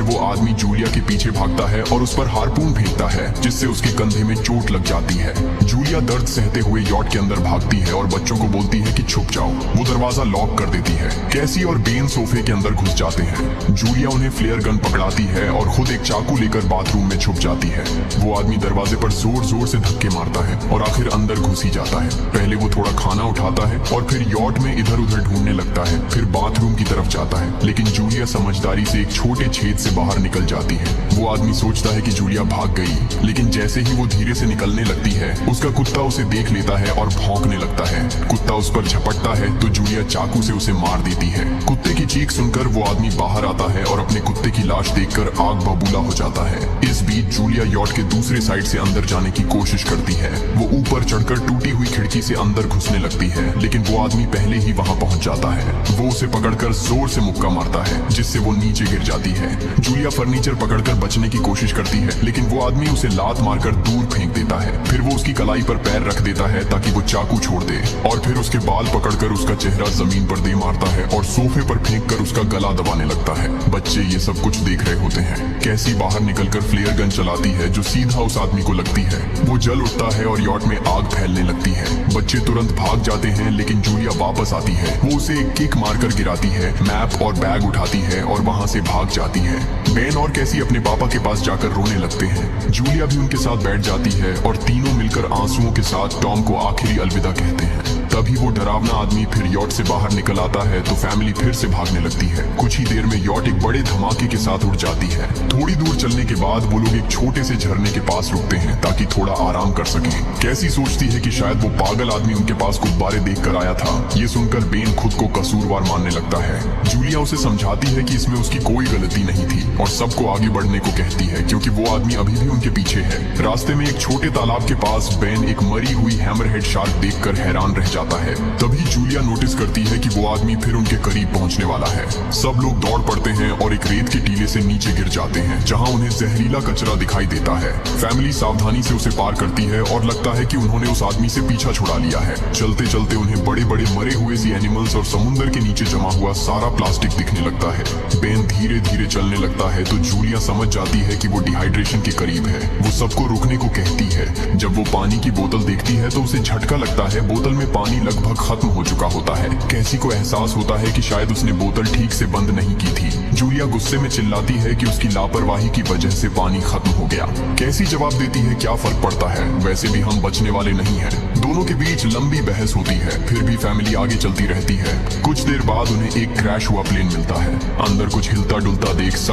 फिर वो आदमी जूलिया के पीछे भागता है और उस पर हार्पून फेंकता है, जिससे उसके कंधे में चोट लग जाती है। जूलिया दर्द सहते हुए यॉट के अंदर भागती है और बच्चों को बोलती है कि छुप जाओ। वो दरवाजा लॉक कर देती है। कैसी और बेन सोफे के अंदर घुस जाते हैं। जूलिया उन्हें फ्लेयर गन पकड़ाती है और खुद एक चाकू लेकर बाथरूम में छुप जाती है। वो आदमी दरवाजे पर जोर जोर से धक्के मारता है और आखिर अंदर घुस ही जाता है। पहले वो थोड़ा खाना उठाता है और फिर यॉट में इधर उधर ढूंढने लगता है, फिर बाथरूम की तरफ जाता है, लेकिन जूलिया समझदारी से एक छोटे छेद से बाहर निकल जाती है। वो आदमी सोचता है कि जूलिया भाग गई, लेकिन जैसे ही वो धीरे से निकलने लगती है, उसका कुत्ता उसे देख लेता है और भौंकने लगता है। कुत्ता उस पर झपटता है तो जूलिया चाकू से उसे मार देती है। कुत्ते की चीख सुनकर वो आदमी बाहर आता है और अपने कुत्ते की लाश देखकर आग बबूला हो जाता है। इस बीच जूलिया यॉट के दूसरे साइड से अंदर जाने की कोशिश करती है। वो ऊपर चढ़कर टूटी हुई खिड़की से अंदर घुसने लगती है, लेकिन वो आदमी पहले ही वहां पहुंच जाता है। वो उसे पकड़कर जोर से मुक्का मारता है, जिससे वो नीचे गिर जाती है। जूलिया फर्नीचर पकड़कर बचने की कोशिश करती है, लेकिन वो आदमी उसे लात मारकर दूर फेंक देता है। फिर वो उसकी कलाई पर पैर रख देता है ताकि वो चाकू छोड़ दे, और फिर उसके बाल पकड़कर उसका चेहरा जमीन पर दे मारता है और सोफे पर फेंक कर उसका गला दबाने लगता है। बच्चे ये सब कुछ देख रहे होते हैं। कैसी बाहर निकलकर फ्लेयर गन चलाती है जो सीधा उस आदमी को लगती है। वो जल उठता है और यॉट में आग फैलने लगती है। बच्चे तुरंत भाग जाते हैं, लेकिन जूलिया वापस आती है। वो उसे एक किक मारकर गिराती है, मैप और बैग उठाती है और वहां से भाग जाती है। बेन और कैसी अपने पापा के पास जाकर रोने लगते हैं। जूलिया भी उनके साथ बैठ जाती है और तीनों मिलकर आंसुओं के साथ टॉम को आखिरी अलविदा कहते हैं। तभी वो डरावना आदमी फिर यॉट से बाहर निकल आता है तो फैमिली फिर से भागने लगती है। कुछ ही देर में यॉट एक बड़े धमाके के साथ उड़ जाती है। थोड़ी दूर चलने के बाद वो लोग एक छोटे से झरने के पास रुकते हैं ताकि थोड़ा आराम कर सकें। कैसी सोचती है कि शायद वो पागल आदमी उनके पास गुब्बारे देखकर आया था। ये सुनकर बेन खुद को कसूरवार मानने लगता है। जूलिया उसे समझाती है कि इसमें उसकी कोई गलती नहीं थी और सबको आगे बढ़ने को कहती है, क्योंकि वो आदमी अभी भी उनके पीछे है। रास्ते में एक छोटे तालाब के पास बेन एक मरी हुई हैमरहेड शार्क देखकर हैरान रह जाता है। तभी जूलिया नोटिस करती है कि वो आदमी फिर उनके करीब पहुंचने वाला है। सब लोग दौड़ पड़ते हैं और एक रेत के टीले से नीचे गिर जाते हैं, जहां उन्हें जहरीला कचरा दिखाई देता है। फैमिली सावधानी से उसे पार करती है और लगता है कि उन्होंने उस आदमी से पीछा छुड़ा लिया है। चलते चलते उन्हें बड़े बड़े मरे हुए सी एनिमल्स और समुद्र के नीचे जमा हुआ सारा प्लास्टिक दिखने लगता है। बेन धीरे धीरे चलने लगता है तो जूलिया समझ जाती है कि वो डिहाइड्रेशन के करीब है। वो सबको रुकने को कहती है। जब वो पानी की बोतल देखती है तो उसे झटका लगता है। बोतल में पानी लगभग खत्म हो चुका होता है। कैसी को एहसास होता है कि शायद उसने बोतल ठीक से बंद नहीं की थी। जूलिया गुस्से में चिल्लाती है कि उसकी लापरवाही की वजह से पानी खत्म हो गया। कैसी जवाब देती है, क्या फर्क पड़ता है, वैसे भी हम बचने वाले नहीं हैं। दोनों के बीच लंबी बहस होती है, फिर भी फैमिली आगे चलती रहती है। कुछ देर बाद उन्हें एक क्रैश हुआ प्लेन मिलता है। अंदर कुछ हिलता डुलता देख सब